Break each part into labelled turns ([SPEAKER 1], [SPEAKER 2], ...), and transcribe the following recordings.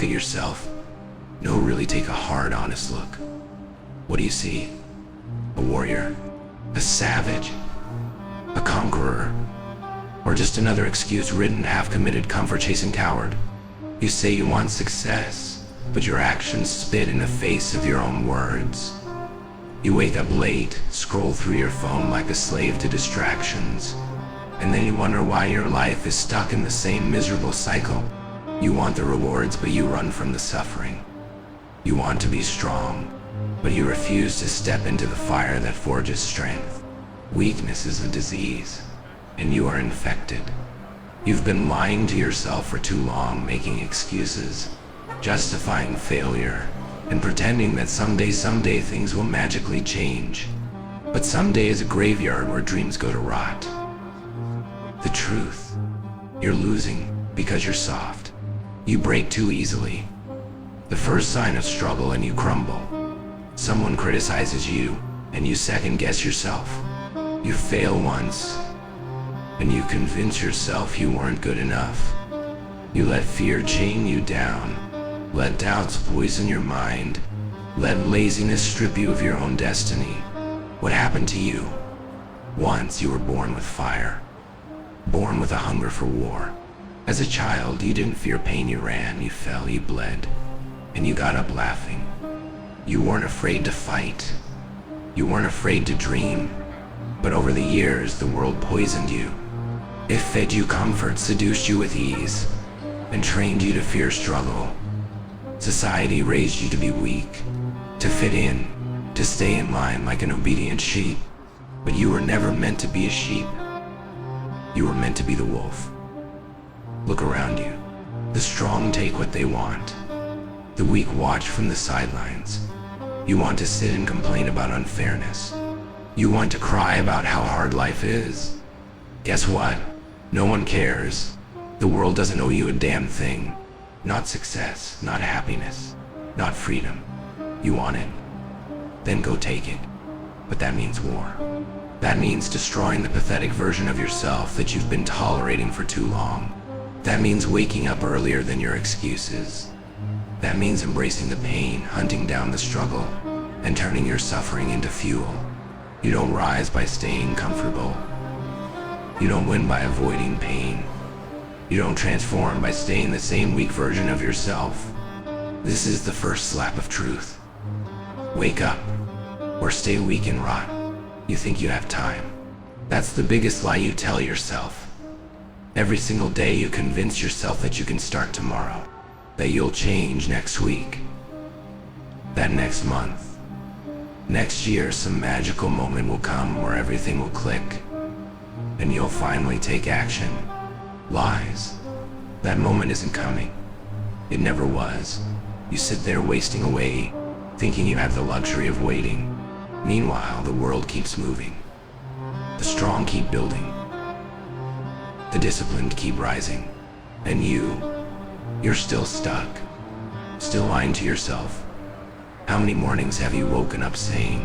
[SPEAKER 1] look at yourself. No, really take a hard, honest look. What do you see? A warrior? A savage? A conqueror? Or just another excuse-ridden, half-committed, comfort-chasing coward? You say you want success, but your actions spit in the face of your own words. You wake up late, scroll through your phone like a slave to distractions, and then you wonder why your life is stuck in the same miserable cycle. You want the rewards, but you run from the suffering. You want to be strong, but you refuse to step into the fire that forges strength. Weakness is a disease, and you are infected. You've been lying to yourself for too long, making excuses, justifying failure, and pretending that someday things will magically change. But someday is a graveyard where dreams go to rot. The truth, you're losing because you're soft. You break too easily. The first sign of struggle and you crumble. Someone criticizes you and you second-guess yourself. You fail once and you convince yourself you weren't good enough. You let fear chain you down. Let doubts poison your mind. Let laziness strip you of your own destiny. What happened to you? Once you were born with fire, born with a hunger for war. As a child, you didn't fear pain, you ran, you fell, you bled, and you got up laughing. You weren't afraid to fight. You weren't afraid to dream. But over the years, the world poisoned you. It fed you comfort, seduced you with ease, and trained you to fear struggle. Society raised you to be weak, to fit in, to stay in line like an obedient sheep. But you were never meant to be a sheep. You were meant to be the wolf. Look around you. The strong take what they want. The weak watch from the sidelines. You want to sit and complain about unfairness. You want to cry about how hard life is. Guess what? No one cares. The world doesn't owe you a damn thing. Not success, not happiness, not freedom. You want it? Then go take it. But that means war. That means destroying the pathetic version of yourself that you've been tolerating for too long. That means waking up earlier than your excuses. That means embracing the pain, hunting down the struggle, and turning your suffering into fuel. You don't rise by staying comfortable. You don't win by avoiding pain. You don't transform by staying the same weak version of yourself. This is the first slap of truth. Wake up, or stay weak and rot. You think you have time. That's the biggest lie you tell yourself. Every single day you convince yourself that you can start tomorrow, that you'll change next week, that next month, next year some magical moment will come where everything will click, and you'll finally take action. Lies. That moment isn't coming. It never was. You sit there wasting away, thinking you have the luxury of waiting. Meanwhile, the world keeps moving. The strong keep building. The disciplined keep rising. And you're still stuck. Still lying to yourself. How many mornings have you woken up saying,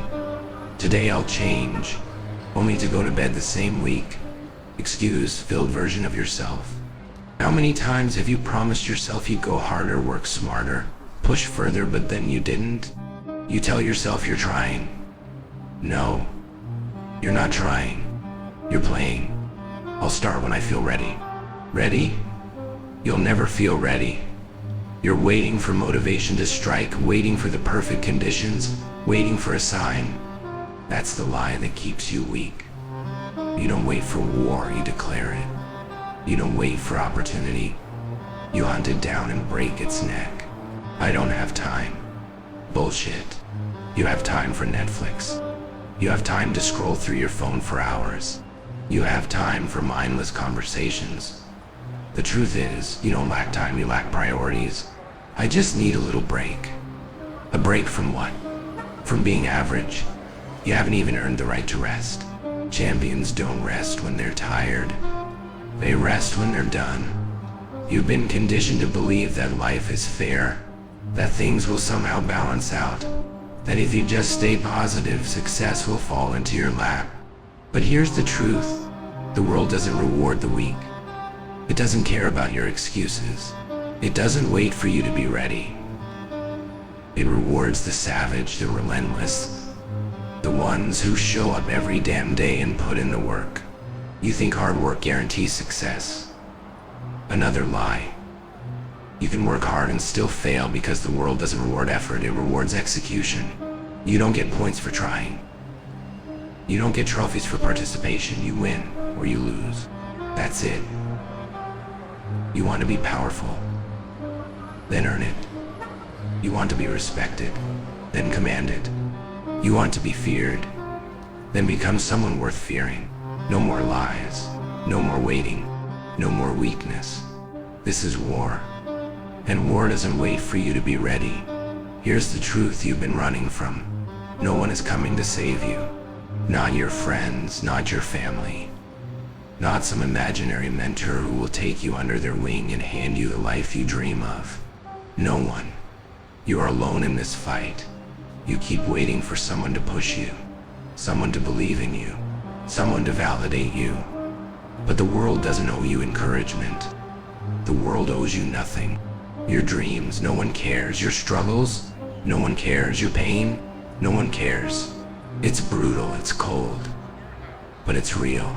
[SPEAKER 1] "Today I'll change," only to go to bed the same weak, excuse-filled version of yourself? How many times have you promised yourself you'd go harder, work smarter, push further, but then you didn't? You tell yourself you're trying. No, you're not trying. You're playing. I'll start when I feel ready. Ready? You'll never feel ready. You're waiting for motivation to strike, waiting for the perfect conditions, waiting for a sign. That's the lie that keeps you weak. You don't wait for war, you declare it. You don't wait for opportunity. You hunt it down and break its neck. I don't have time. Bullshit. You have time for Netflix. You have time to scroll through your phone for hours. You have time for mindless conversations. The truth is, you don't lack time, you lack priorities. I just need a little break. A break from what? From being average. You haven't even earned the right to rest. Champions don't rest when they're tired. They rest when they're done. You've been conditioned to believe that life is fair, that things will somehow balance out, that if you just stay positive, success will fall into your lap. But here's the truth. The world doesn't reward the weak. It doesn't care about your excuses. It doesn't wait for you to be ready. It rewards the savage, the relentless, the ones who show up every damn day and put in the work. You think hard work guarantees success? Another lie. You can work hard and still fail because the world doesn't reward effort, it rewards execution. You don't get points for trying. You don't get trophies for participation. You win or you lose. That's it. You want to be powerful, then earn it. You want to be respected, then command it. You want to be feared, then become someone worth fearing. No more lies, no more waiting, no more weakness. This is war, and war doesn't wait for you to be ready. Here's the truth you've been running from. No one is coming to save you. Not your friends, not your family. Not some imaginary mentor who will take you under their wing and hand you the life you dream of. No one. You are alone in this fight. You keep waiting for someone to push you, someone to believe in you, someone to validate you. But the world doesn't owe you encouragement. The world owes you nothing. Your dreams, no one cares. Your struggles, no one cares. Your pain, no one cares. It's brutal, it's cold, but it's real.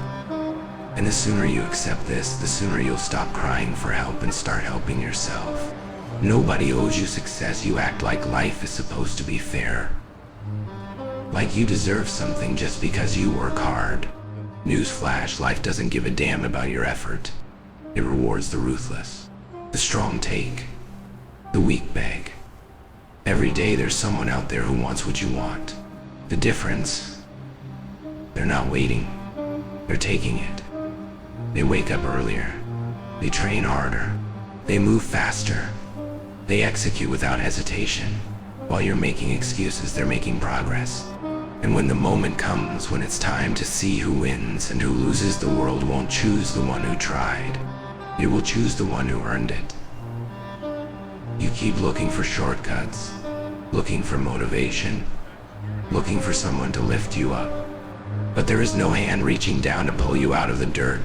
[SPEAKER 1] And the sooner you accept this, the sooner you'll stop crying for help and start helping yourself. Nobody owes you success. You act like life is supposed to be fair. Like you deserve something just because you work hard. Newsflash, life doesn't give a damn about your effort. It rewards the ruthless. The strong take. The weak beg. Every day there's someone out there who wants what you want. The difference, they're not waiting. They're taking it. They wake up earlier. They train harder. They move faster. They execute without hesitation. While you're making excuses, they're making progress. And when the moment comes, when it's time to see who wins and who loses, the world won't choose the one who tried. It will choose the one who earned it. You keep looking for shortcuts, looking for motivation, looking for someone to lift you up. But there is no hand reaching down to pull you out of the dirt.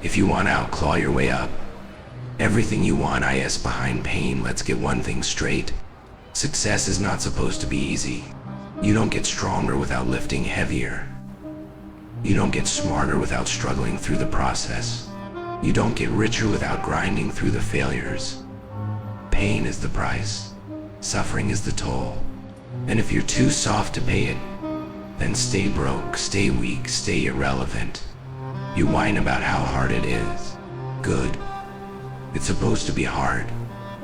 [SPEAKER 1] If you want out, claw your way up. Everything you want is behind pain. Let's get one thing straight. Success is not supposed to be easy. You don't get stronger without lifting heavier. You don't get smarter without struggling through the process. You don't get richer without grinding through the failures. Pain is the price. Suffering is the toll. And if you're too soft to pay it, then stay broke, stay weak, stay irrelevant. You whine about how hard it is. Good. It's supposed to be hard.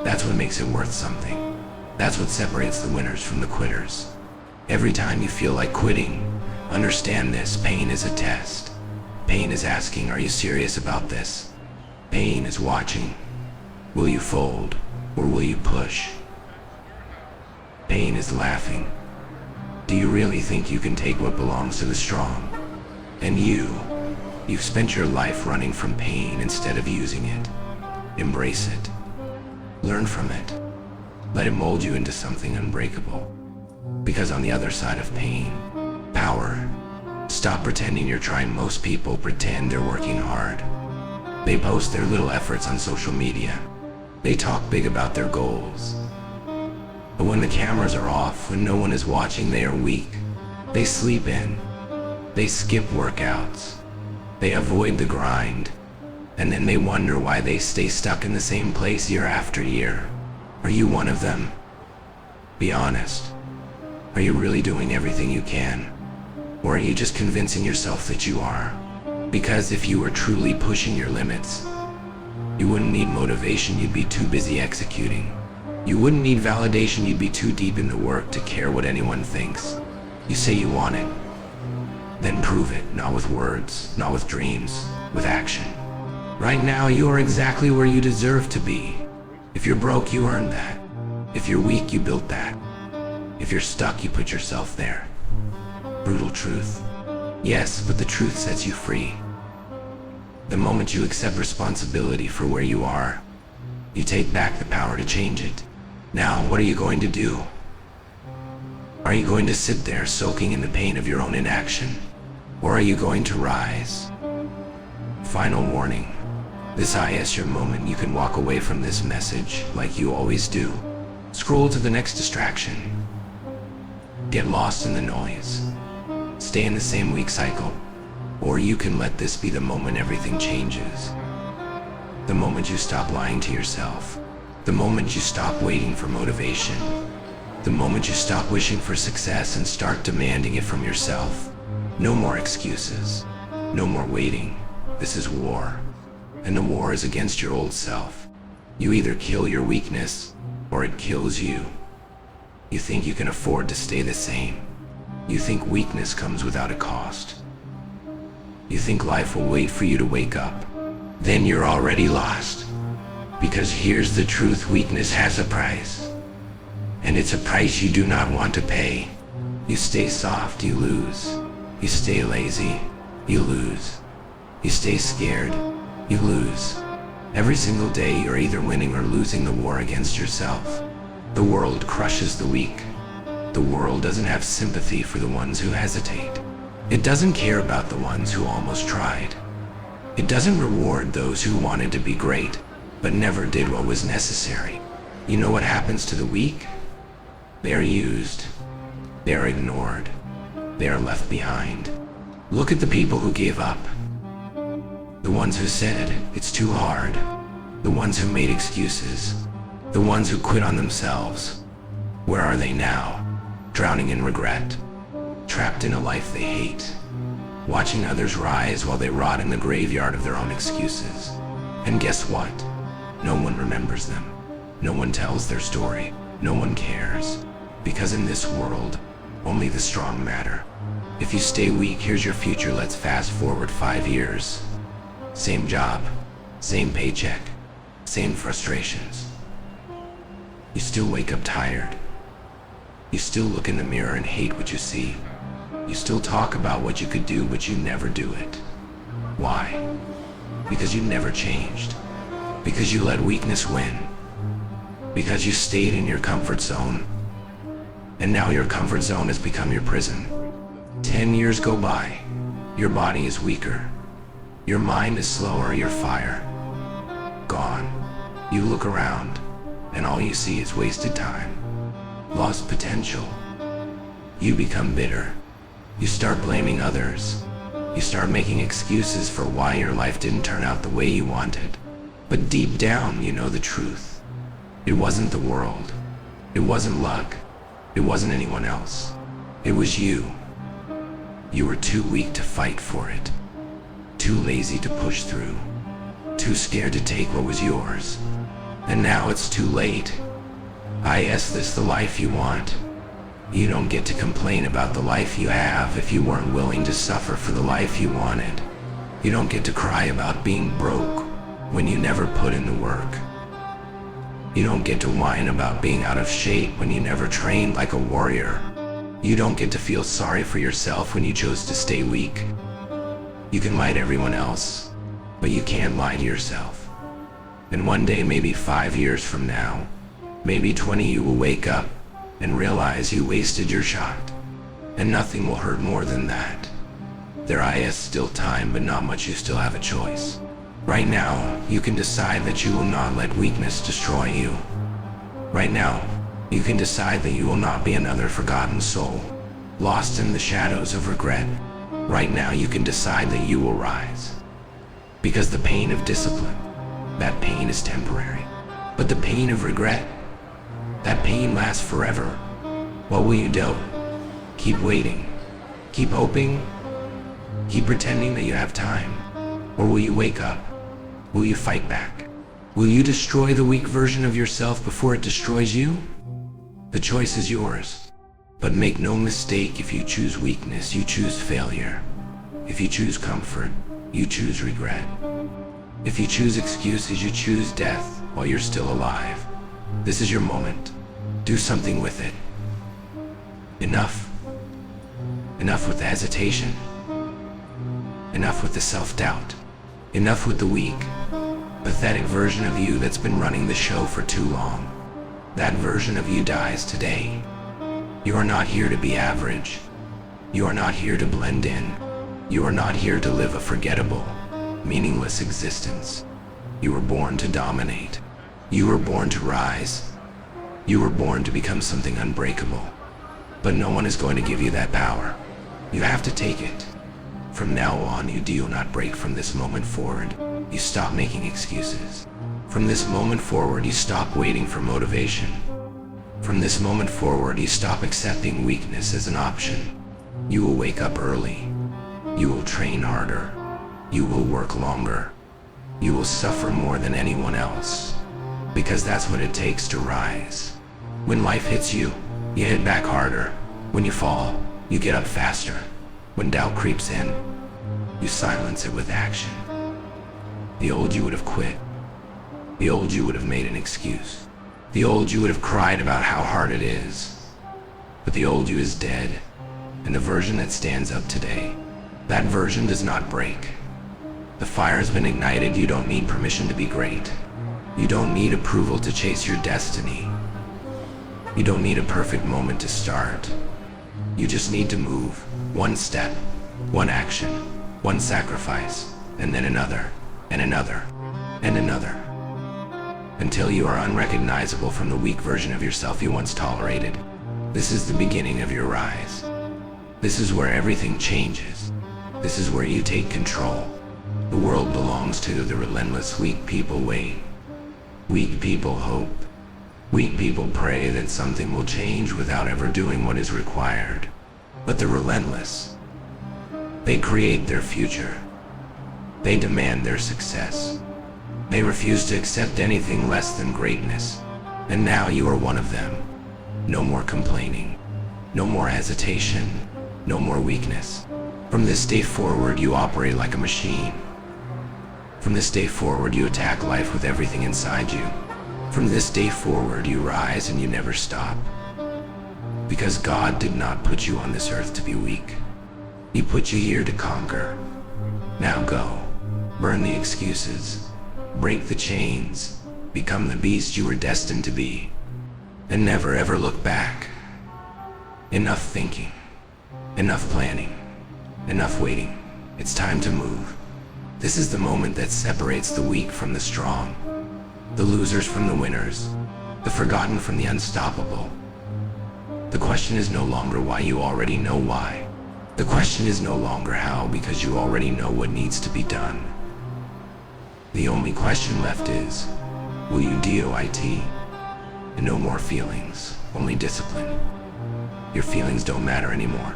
[SPEAKER 1] That's what makes it worth something. That's what separates the winners from the quitters. Every time you feel like quitting, understand this: pain is a test. Pain is asking, are you serious about this? Pain is watching. Will you fold, or will you push? Pain is laughing. Do you really think you can take what belongs to the strong? And you've spent your life running from pain instead of using it. Embrace it. Learn from it. Let it mold you into something unbreakable. Because on the other side of pain, power. Stop pretending you're trying. Most people pretend they're working hard. They post their little efforts on social media. They talk big about their goals. But when the cameras are off, when no one is watching, they are weak. They sleep in. They skip workouts. They avoid the grind. And then they wonder why they stay stuck in the same place year after year. Are you one of them? Be honest. Are you really doing everything you can? Or are you just convincing yourself that you are? Because if you were truly pushing your limits, you wouldn't need motivation, you'd be too busy executing. You wouldn't need validation, you'd be too deep in the work to care what anyone thinks. You say you want it, then prove it, not with words, not with dreams, with action. Right now, you are exactly where you deserve to be. If you're broke, you earned that. If you're weak, you built that. If you're stuck, you put yourself there. Brutal truth. Yes, but the truth sets you free. The moment you accept responsibility for where you are, you take back the power to change it. Now, what are you going to do? Are you going to sit there soaking in the pain of your own inaction? Or are you going to rise? Final warning. This is your moment. You can walk away from this message like you always do. Scroll to the next distraction. Get lost in the noise. Stay in the same weak cycle. Or you can let this be the moment everything changes. The moment you stop lying to yourself. The moment you stop waiting for motivation. The moment you stop wishing for success and start demanding it from yourself. No more excuses. No more waiting. This is war. And the war is against your old self. You either kill your weakness, or it kills you. You think you can afford to stay the same. You think weakness comes without a cost. You think life will wait for you to wake up. Then you're already lost. Because here's the truth, weakness has a price. And it's a price you do not want to pay. You stay soft, you lose. You stay lazy, you lose. You stay scared, you lose. Every single day you're either winning or losing the war against yourself. The world crushes the weak. The world doesn't have sympathy for the ones who hesitate. It doesn't care about the ones who almost tried. It doesn't reward those who wanted to be great, but never did what was necessary. You know what happens to the weak? They are used. They are ignored. They are left behind. Look at the people who gave up. The ones who said, it's too hard. The ones who made excuses. The ones who quit on themselves. Where are they now? Drowning in regret. Trapped in a life they hate. Watching others rise while they rot in the graveyard of their own excuses. And guess what? No one remembers them. No one tells their story. No one cares. Because in this world, only the strong matter. If you stay weak, here's your future. Let's fast forward 5 years. Same job, same paycheck, same frustrations. You still wake up tired. You still look in the mirror and hate what you see. You still talk about what you could do, but you never do it. Why? Because you never changed. Because you let weakness win. Because you stayed in your comfort zone. And now your comfort zone has become your prison. 10 years go by. Your body is weaker. Your mind is slower, your fire gone. You look around, and all you see is wasted time, lost potential. You become bitter. You start blaming others. You start making excuses for why your life didn't turn out the way you wanted. But deep down, you know the truth. It wasn't the world. It wasn't luck. It wasn't anyone else. It was you. You were too weak to fight for it. Too lazy to push through. Too scared to take what was yours. And now it's too late. Is this the life you want? You don't get to complain about the life you have if you weren't willing to suffer for the life you wanted. You don't get to cry about being broke when you never put in the work. You don't get to whine about being out of shape when you never trained like a warrior. You don't get to feel sorry for yourself when you chose to stay weak. You can lie to everyone else, but you can't lie to yourself. And one day, maybe 5 years from now, maybe 20, you will wake up and realize you wasted your shot. And nothing will hurt more than that. There is still time, but not much. You still have a choice. Right now, you can decide that you will not let weakness destroy you. Right now, you can decide that you will not be another forgotten soul, lost in the shadows of regret. Right now, you can decide that you will rise. Because the pain of discipline, that pain is temporary. But the pain of regret, that pain lasts forever. What will you do? Keep waiting? Keep hoping? Keep pretending that you have time? Or will you wake up? Will you fight back? Will you destroy the weak version of yourself before it destroys you? The choice is yours. But make no mistake, if you choose weakness, you choose failure. If you choose comfort, you choose regret. If you choose excuses, you choose death while you're still alive. This is your moment. Do something with it. Enough. Enough with the hesitation. Enough with the self-doubt. Enough with the weak, pathetic version of you that's been running the show for too long. That version of you dies today. You are not here to be average. You are not here to blend in. You are not here to live a forgettable, meaningless existence. You were born to dominate. You were born to rise. You were born to become something unbreakable. But no one is going to give you that power. You have to take it. From now on, you do not break. From this moment forward, you stop making excuses. From this moment forward, you stop waiting for motivation. From this moment forward, you stop accepting weakness as an option. You will wake up early. You will train harder. You will work longer. You will suffer more than anyone else. Because that's what it takes to rise. When life hits you, you hit back harder. When you fall, you get up faster. When doubt creeps in, you silence it with action. The old you would have quit. The old you would have made an excuse. The old you would have cried about how hard it is. But the old you is dead, and the version that stands up today, that version does not break. The fire has been ignited. You don't need permission to be great. You don't need approval to chase your destiny. You don't need a perfect moment to start. You just need to move. One step, one action, one sacrifice, and then another, and another, and another. Until you are unrecognizable from the weak version of yourself you once tolerated. This is the beginning of your rise. This is where everything changes. This is where you take control. The world belongs to the relentless. Weak people wait. Weak people hope. Weak people pray that something will change without ever doing what is required. But the relentless, they create their future. They demand their success. They refuse to accept anything less than greatness. And now you are one of them. No more complaining. No more hesitation. No more weakness. From this day forward, you operate like a machine. From this day forward, you attack life with everything inside you. From this day forward, you rise and you never stop. Because God did not put you on this earth to be weak. He put you here to conquer. Now go. Burn the excuses. Break the chains. Become the beast you were destined to be. And never ever look back. Enough thinking. Enough planning. Enough waiting. It's time to move. This is the moment that separates the weak from the strong. The losers from the winners. The forgotten from the unstoppable. The question is no longer why. You already know why. The question is no longer how, because you already know what needs to be done. The only question left is, will you do-it? And no more feelings, only discipline. Your feelings don't matter anymore.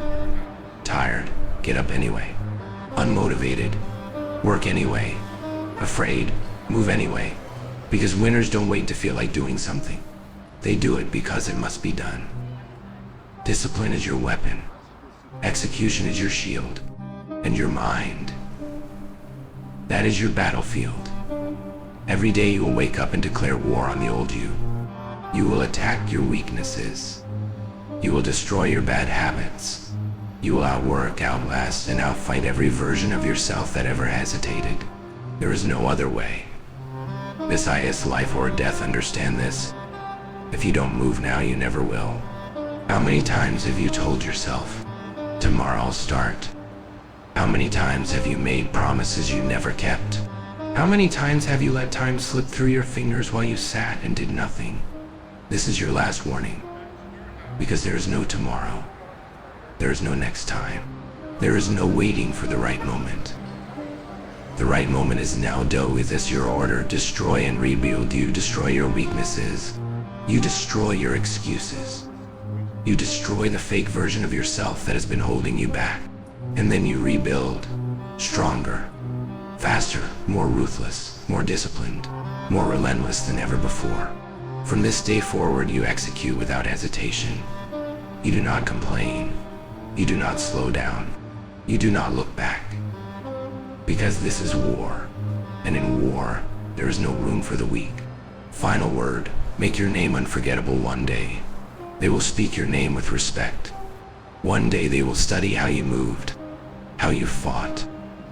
[SPEAKER 1] Tired, get up anyway. Unmotivated, work anyway. Afraid, move anyway. Because winners don't wait to feel like doing something. They do it because it must be done. Discipline is your weapon. Execution is your shield. And your mind, that is your battlefield. Every day you will wake up and declare war on the old you. You will attack your weaknesses. You will destroy your bad habits. You will outwork, outlast, and outfight every version of yourself that ever hesitated. There is no other way. This is life or death. Understand this. If you don't move now, you never will. How many times have you told yourself, tomorrow I'll start? How many times have you made promises you never kept? How many times have you let time slip through your fingers while you sat and did nothing? This is your last warning. Because there is no tomorrow. There is no next time. There is no waiting for the right moment. The right moment is now. Do with this your order. Destroy and rebuild. You destroy your weaknesses. You destroy your excuses. You destroy the fake version of yourself that has been holding you back. And then you rebuild. Stronger. Faster. More ruthless. More disciplined. More relentless than ever before. From this day forward, you execute without hesitation. You do not complain. You do not slow down. You do not look back. Because this is war. And in war, there is no room for the weak. Final word. Make your name unforgettable one day. They will speak your name with respect. One day they will study how you moved, how you fought,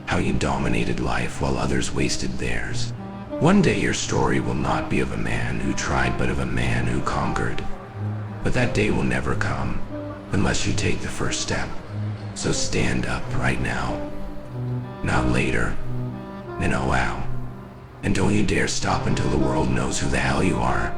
[SPEAKER 1] how you dominated life while others wasted theirs. One day your story will not be of a man who tried, but of a man who conquered. But that day will never come unless you take the first step. So stand up right now. Not later. And oh wow, And don't you dare stop until the world knows who the hell you are.